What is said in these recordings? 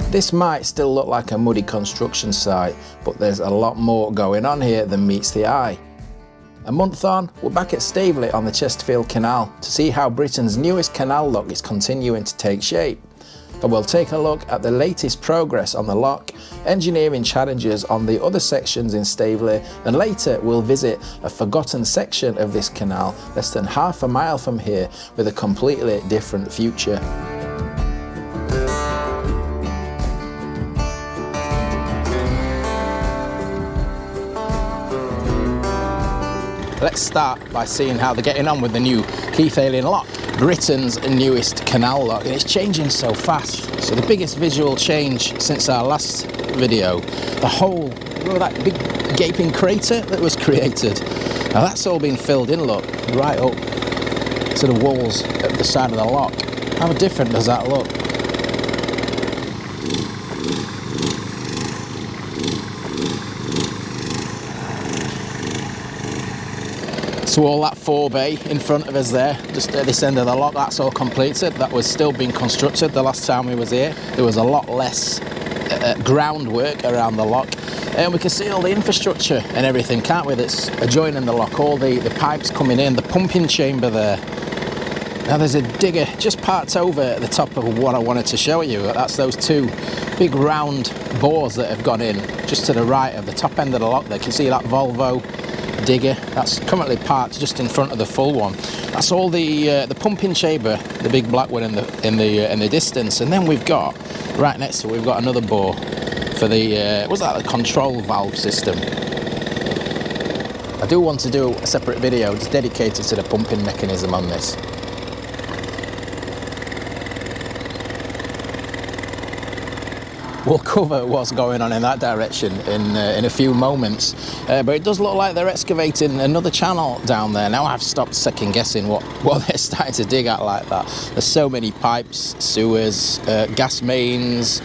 This might still look like a muddy construction site, but there's a lot more going on here than meets the eye. A month on, we're back at Staveley on the Chesterfield Canal to see how Britain's newest canal lock is continuing to take shape. And we'll take a look at the latest progress on the lock, engineering challenges on the other sections in Staveley, and later we'll visit a forgotten section of this canal less than half a mile from here with a completely different future. Let's start by seeing how they're getting on with the new Keith Ayling Lock, Britain's newest canal lock, and it's changing so fast. So the biggest visual change since our last video, the whole, remember that big gaping crater that was created? Now that's all been filled in, look, right up to the walls at the side of the lock. How different does that look? So all that forebay in front of us there, just at this end of the lock, that's all completed. That was still being constructed the last time we was here. There was a lot less groundwork around the lock. And we can see all the infrastructure and everything, can't we, that's adjoining the lock, all the pipes coming in, the pumping chamber there. Now there's a digger just parked over at the top of what I wanted to show you. That's those two big round bores that have gone in just to the right of the top end of the lock there. You can see that Volvo digger that's currently parked just in front of the full one. That's all the pumping chamber, the big black one in the distance, and then we've got right next to it, we've got another bore for the what's that, the control valve system. I do want to do a separate video just dedicated to the pumping mechanism on this. We'll cover what's going on in that direction in a few moments, but it does look like they're excavating another channel down there. Now I've stopped second guessing what they're starting to dig at like that. There's so many pipes, sewers, gas mains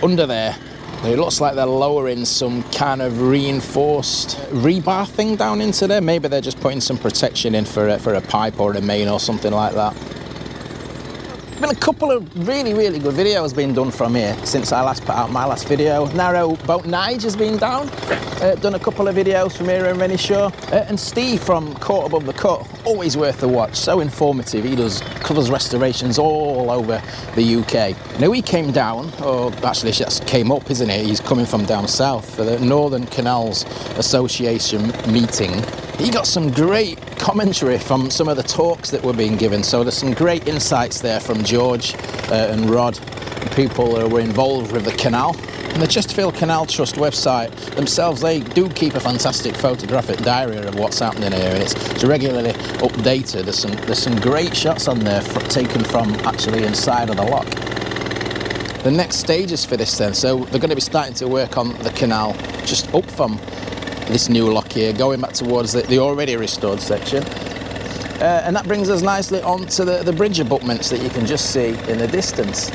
under there. It looks like they're lowering some kind of reinforced rebar thing down into there. Maybe they're just putting some protection in for a pipe or a main or something like that. Been a couple of really good videos being done from here since I last put out my last video. Narrow Boat Nige has been down, done a couple of videos from here in Renishore, and Steve from Caught Above the Cut, always worth a watch, so informative. He covers restorations all over the UK. Now he came down, or actually just came up, isn't it? He's coming from down south for the Northern Canals Association meeting. He got some great commentary from some of the talks that were being given, so there's some great insights there from George and Rod, and people who were involved with the canal. And the Chesterfield Canal Trust website themselves, they do keep a fantastic photographic diary of what's happening here, and it's regularly updated. There's some great shots on there taken from actually inside of the lock. The next stages for this then, so they're going to be starting to work on the canal just up from this new lock here, going back towards the already restored section. And that brings us nicely onto the bridge abutments that you can just see in the distance.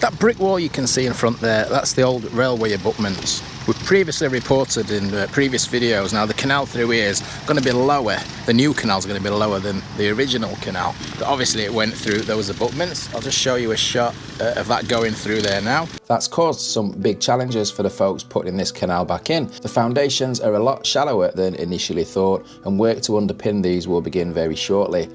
That brick wall you can see in front there, that's the old railway abutments. We've previously reported in previous videos, now the canal through here is going to be lower, the new canal is going to be lower than the original canal. But obviously it went through those abutments. I'll just show you a shot of that going through there now. That's caused some big challenges for the folks putting this canal back in. The foundations are a lot shallower than initially thought, and work to underpin these will begin very shortly.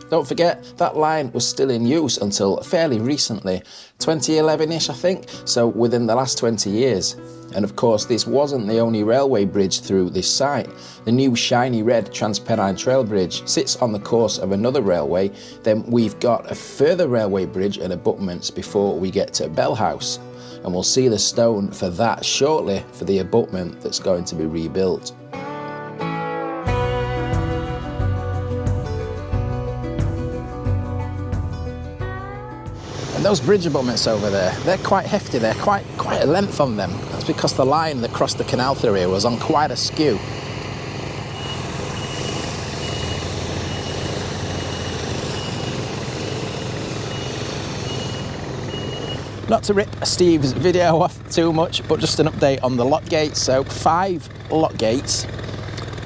Don't forget, that line was still in use until fairly recently, 2011-ish I think, so within the last 20 years. And of course, this wasn't the only railway bridge through this site. The new shiny red Transpennine Trail Bridge sits on the course of another railway. Then we've got a further railway bridge and abutments before we get to Bellhouse. And we'll see the stone for that shortly for the abutment that's going to be rebuilt. And those bridge abutments over there, they're quite hefty, they're quite a length on them. That's because the line that crossed the canal through here was on quite a skew. Not to rip Steve's video off too much, but just an update on the lock gates. So 5 lock gates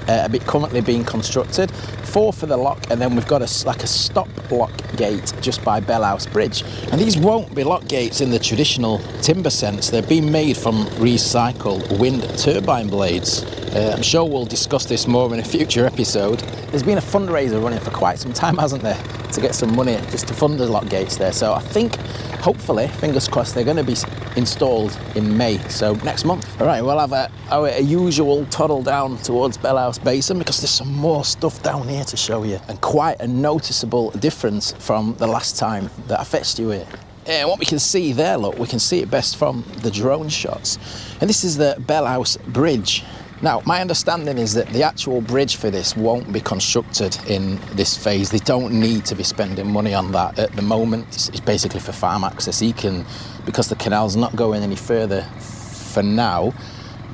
are currently being constructed. 4 for the lock, and then we've got like a stop lock gate just by Bellhouse Bridge. And these won't be lock gates in the traditional timber sense. They're being made from recycled wind turbine blades. I'm sure we'll discuss this more in a future episode. There's been a fundraiser running for quite some time, hasn't there, to get some money just to fund the lock gates there. So I think, hopefully, fingers crossed, they're going to be installed in May, so next month. All right, we'll have our usual toddle down towards Bellhouse Basin, because there's some more stuff down here to show you, and quite a noticeable difference from the last time that I fetched you here. And what we can see there, look, we can see it best from the drone shots. And this is the Bellhouse Bridge. Now, my understanding is that the actual bridge for this won't be constructed in this phase. They don't need to be spending money on that at the moment. It's basically for farm access. Because the canal's not going any further for now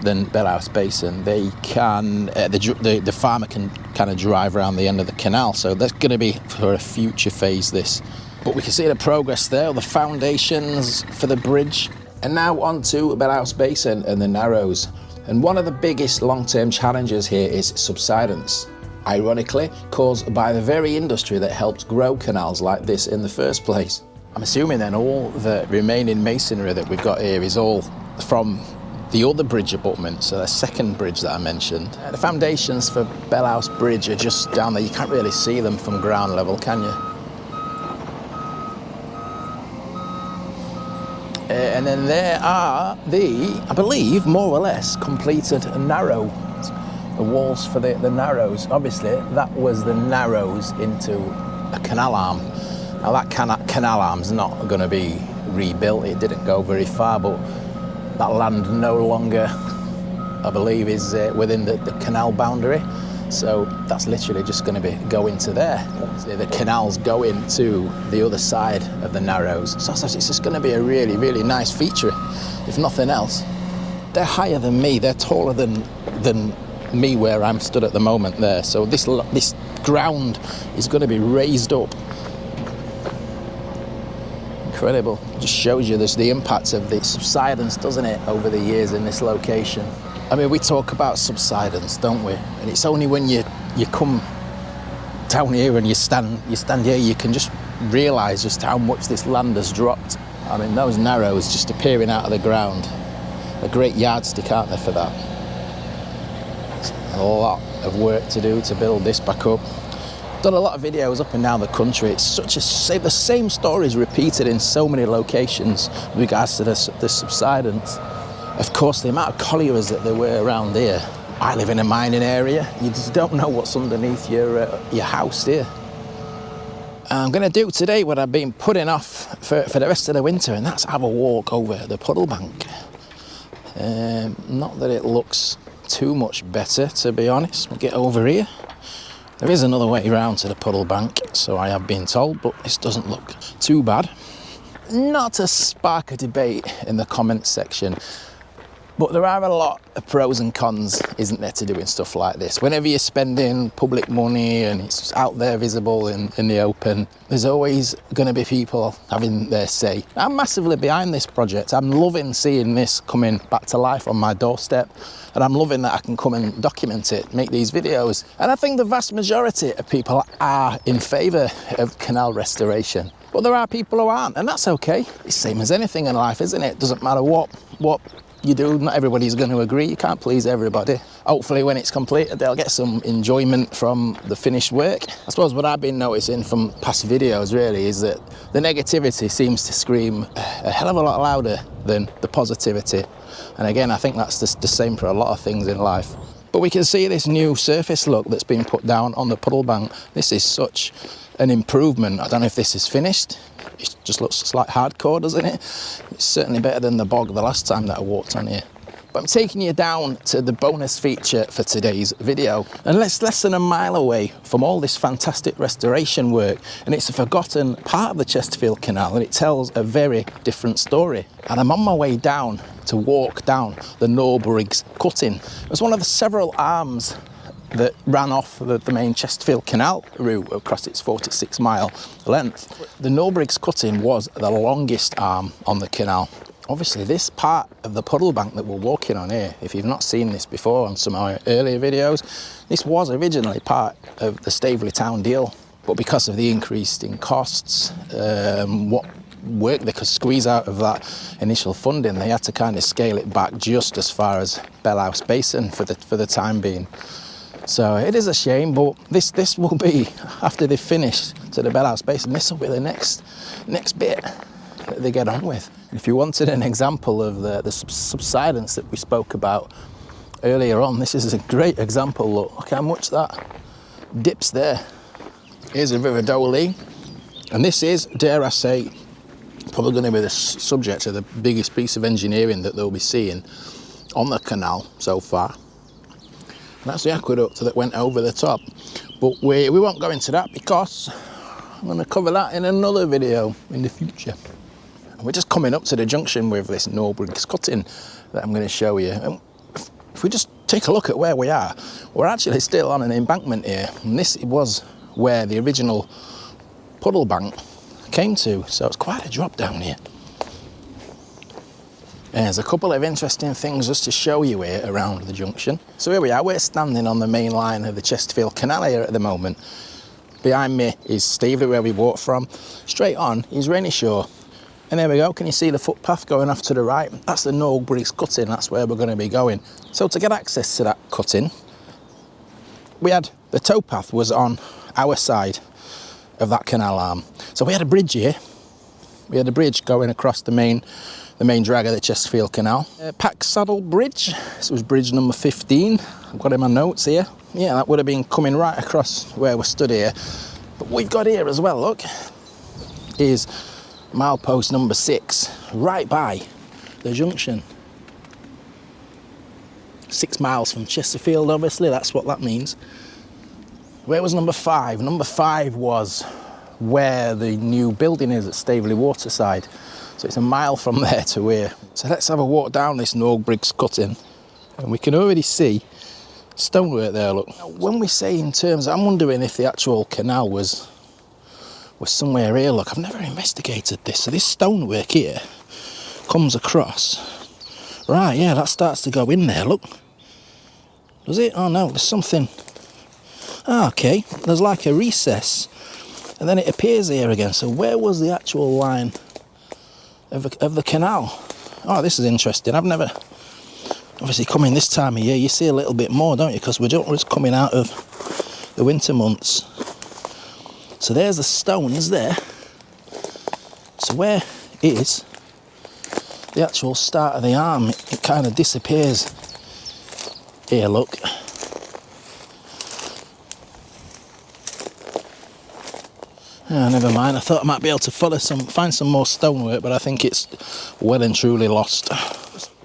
than Bellhouse Basin, they can, the farmer can kind of drive around the end of the canal. So that's going to be for a future phase, this. But we can see the progress there, the foundations for the bridge. And now on to Bellhouse Basin and the Narrows. And one of the biggest long-term challenges here is subsidence, ironically caused by the very industry that helped grow canals like this in the first place. I'm assuming then all the remaining masonry that we've got here is all from the other bridge abutments, so the second bridge that I mentioned. The foundations for Bellhouse Bridge are just down there. You can't really see them from ground level, can you? And then there are I believe, more or less completed narrows. The walls for the narrows. Obviously, that was the narrows into a canal arm. Now that canal arm's not going to be rebuilt. It didn't go very far, but that land no longer, I believe, is within the canal boundary. So that's literally just going to be going to there. So the canal's going to the other side of the Narrows. So it's just going to be a really, really nice feature, if nothing else. They're higher than me. They're taller than me where I'm stood at the moment there. So this ground is going to be raised up. Incredible. Just shows you the impact of the subsidence, doesn't it, over the years in this location. I mean, we talk about subsidence, don't we? And it's only when you come down here and you stand here, you can just realise just how much this land has dropped. I mean, those Narrows just appearing out of the ground, a great yardstick, aren't they, for that? It's a lot of work to do to build this back up. Done a lot of videos up and down the country. It's the same stories repeated in so many locations with regards to the subsidence. Of course, the amount of colliers that there were around here. I live in a mining area. You just don't know what's underneath your house here. I'm going to do today what I've been putting off for the rest of the winter, and that's have a walk over the Puddle bank. Not that it looks too much better, to be honest. We'll get over here. There is another way around to the Puddle bank, so I have been told, but this doesn't look too bad. Not to spark a debate in the comments section, but there are a lot of pros and cons, isn't there, to doing stuff like this. Whenever you're spending public money and it's out there visible in the open, there's always going to be people having their say. I'm massively behind this project. I'm loving seeing this coming back to life on my doorstep, and I'm loving that I can come and document it, make these videos. And I think the vast majority of people are in favour of canal restoration. But there are people who aren't, and that's okay. It's the same as anything in life, isn't it? It doesn't matter what you do, not everybody's going to agree. You can't please everybody. Hopefully when it's completed, they'll get some enjoyment from the finished work. I suppose what I've been noticing from past videos really is that the negativity seems to scream a hell of a lot louder than the positivity. And again, I think that's the same for a lot of things in life. But we can see this new surface look that's been put down on the Puddle bank. This is such an improvement. I don't know if this is finished. It just looks like hardcore, doesn't it? It's certainly better than the bog the last time that I walked on here. But I'm taking you down to the bonus feature for today's video. And it's less than a mile away from all this fantastic restoration work. And it's a forgotten part of the Chesterfield Canal, and it tells a very different story. And I'm on my way down to walk down the Norbriggs Cutting. It was one of the several arms that ran off the main Chesterfield Canal route across its 46-mile length. The Norbriggs Cutting was the longest arm on the canal. Obviously this part of the puddle bank that we're walking on here, if you've not seen this before on some of our earlier videos, this was originally part of the Staveley town deal, but because of the increase in costs, what work they could squeeze out of that initial funding, they had to kind of scale it back just as far as Bellhouse Basin for the time being. So it is a shame, but this will be, after they've finished to the Bellhouse Basin, this will be the next bit that they get on with. If you wanted an example of the subsidence that we spoke about earlier on, this is a great example. Look how much that dips there. Here's a River Dolee, and this is, dare I say, probably going to be the subject of the biggest piece of engineering that they'll be seeing on the canal so far. And that's the aqueduct that went over the top, but we won't go into that because I'm going to cover that in another video in the future. And we're just coming up to the junction with this Norbriggs Cutting that I'm going to show you. And if we just take a look at where we are, we're actually still on an embankment here, and this was where the original puddle bank came to, so it's quite a drop down here. There's a couple of interesting things just to show you here around the junction. So here we are, we're standing on the main line of the Chesterfield Canal here at the moment. Behind me is Staveley, where we walked from. Straight on is Renishore. And there we go, can you see the footpath going off to the right? That's the Norbriggs Cutting, that's where we're going to be going. So to get access to that cutting, the towpath was on our side of that canal arm. So we had a bridge here. We had a bridge going across the main drag of the Chesterfield Canal. Pack Saddle Bridge, this was bridge number 15. I've got in my notes here. Yeah, that would have been coming right across where we're stood here. But what we've got here as well, look, is milepost number 6, right by the junction. 6 miles from Chesterfield, obviously, that's what that means. Where was number 5? Number 5 was where the new building is at Staveley Waterside. So it's a mile from there to here. So let's have a walk down this Norbriggs Cutting, and we can already see stonework there, look. Now, when we say in terms, I'm wondering if the actual canal was somewhere here, look. I've never investigated this. So this stonework here comes across. Right, yeah, that starts to go in there, look. Does it? Oh no, there's something. Ah, okay, there's like a recess, and then it appears here again. So where was the actual line of the canal? Oh, this is interesting. I've never, obviously coming this time of year, you see a little bit more, don't you? Because we're just coming out of the winter months. So there's the stones there. So where is the actual start of the arm? It kind of disappears here, look. Oh, never mind, I thought I might be able to find some more stonework, but I think it's well and truly lost.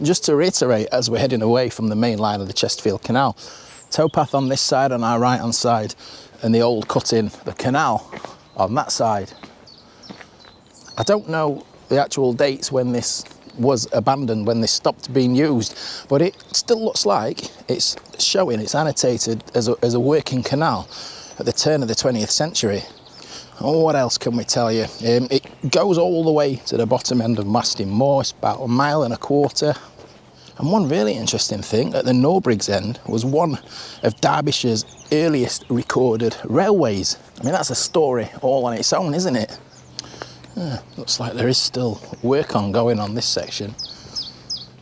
Just to reiterate, as we're heading away from the main line of the Chesterfield Canal, towpath on this side, on our right hand side, and the old cutting, the canal, on that side. I don't know the actual dates when this was abandoned, when this stopped being used, but it still looks like it's showing, it's annotated as a working canal at the turn of the 20th century. Oh, what else can we tell you? It goes all the way to the bottom end of Maston Moor, it's about 1.25 miles. And one really interesting thing, at the Norbriggs end, was one of Derbyshire's earliest recorded railways. I mean, that's a story all on its own, isn't it? Looks like there is still work going on this section.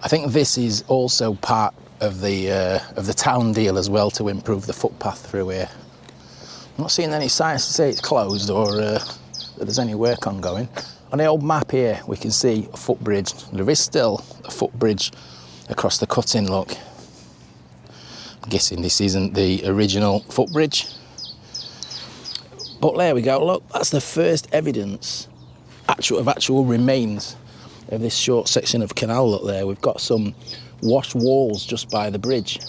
I think this is also part of the town deal as well, to improve the footpath through here. I'm not seeing any signs to say it's closed or that there's any work ongoing. On the old map here, we can see a footbridge. There is still a footbridge across the cutting, look. I'm guessing this isn't the original footbridge. But there we go, look, that's the first evidence of actual remains of this short section of canal, look there. We've got some washed walls just by the bridge.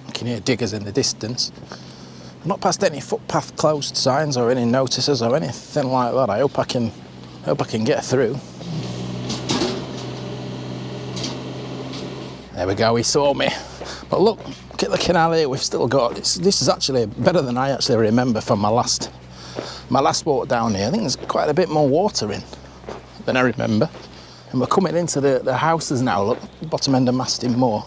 You can hear diggers in the distance. I've not passed any footpath closed signs or any notices or anything like that. I hope I can get through. There we go, he saw me. But look at the canal here, we've still got, this is actually better than I actually remember from my last walk down here. I think there's quite a bit more water in than I remember. And we're coming into the houses now, look, bottom end of Maston Moor.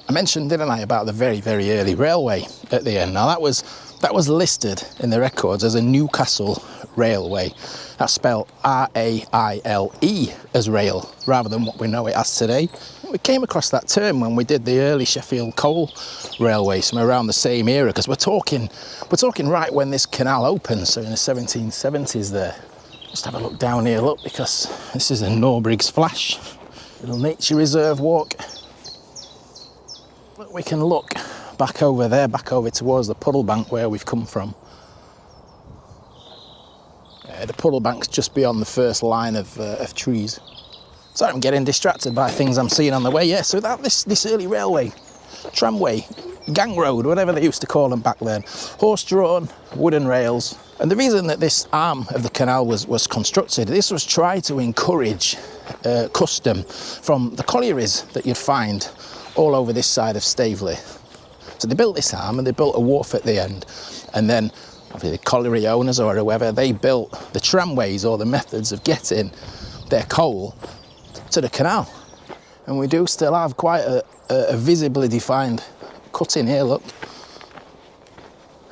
I mentioned, didn't I, about the very, very early railway at the end. Now that was listed in the records as a Newcastle railway. That's spelled R-A-I-L-E as rail, rather than what we know it as today. We came across that term when we did the early Sheffield coal railway, somewhere around the same era, because we're talking right when this canal opened, so in the 1770s there. Just have a look down here, look, because this is a Norbriggs flash, little nature reserve walk. Look, we can look back over there, back over towards the Puddle bank where we've come from. The Puddle bank's just beyond the first line of trees. Sorry, I'm getting distracted by things I'm seeing on the way. Yeah, so this early railway, tramway, gang road, whatever they used to call them back then. Horse-drawn, wooden rails. And the reason that this arm of the canal was constructed, this was tried to encourage custom from the collieries that you'd find all over this side of Staveley. So they built this arm and they built a wharf at the end. And then obviously the colliery owners or whoever, they built the tramways or the methods of getting their coal to the canal. And we do still have quite a visibly defined cutting here, look.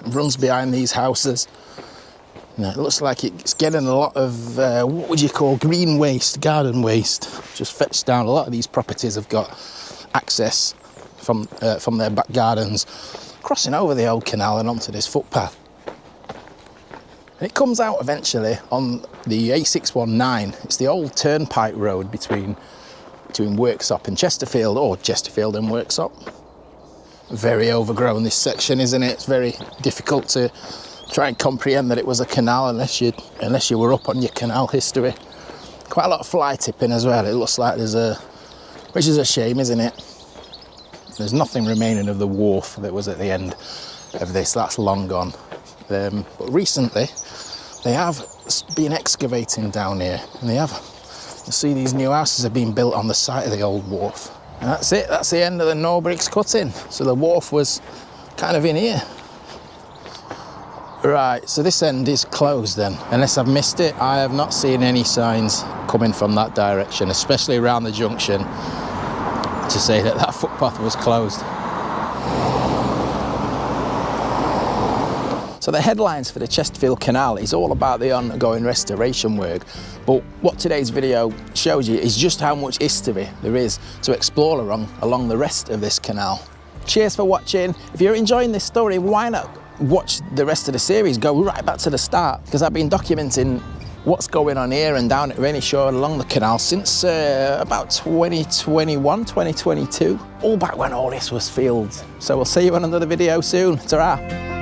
It runs behind these houses. Now, it looks like it's getting a lot of, what would you call, green waste, garden waste. Just fetched down. A lot of these properties have got access from their back gardens, crossing over the old canal and onto this footpath. And it comes out eventually on the A619. It's the old turnpike road between Worksop and Chesterfield, or Chesterfield and Worksop. Very overgrown, this section, isn't it? It's very difficult to try and comprehend that it was a canal unless you were up on your canal history. Quite a lot of fly tipping as well. It looks like which is a shame, isn't it? There's nothing remaining of the wharf that was at the end of this. That's long gone. But recently, they have been excavating down here, and you see these new houses have been built on the site of the old wharf. And that's it, that's the end of the Norbriggs Cutting. So the wharf was kind of in here. Right, so this end is closed then. Unless I've missed it, I have not seen any signs coming from that direction, especially around the junction, to say that footpath was closed. So the headlines for the Chesterfield Canal is all about the ongoing restoration work, but what today's video shows you is just how much history there is to explore along the rest of this canal. Cheers for watching. If you're enjoying this story, why not watch the rest of the series, go right back to the start, because I've been documenting what's going on here and down at Raineyshore along the canal since about 2021, 2022, all back when all this was fields. So we'll see you on another video soon. Ta-ra.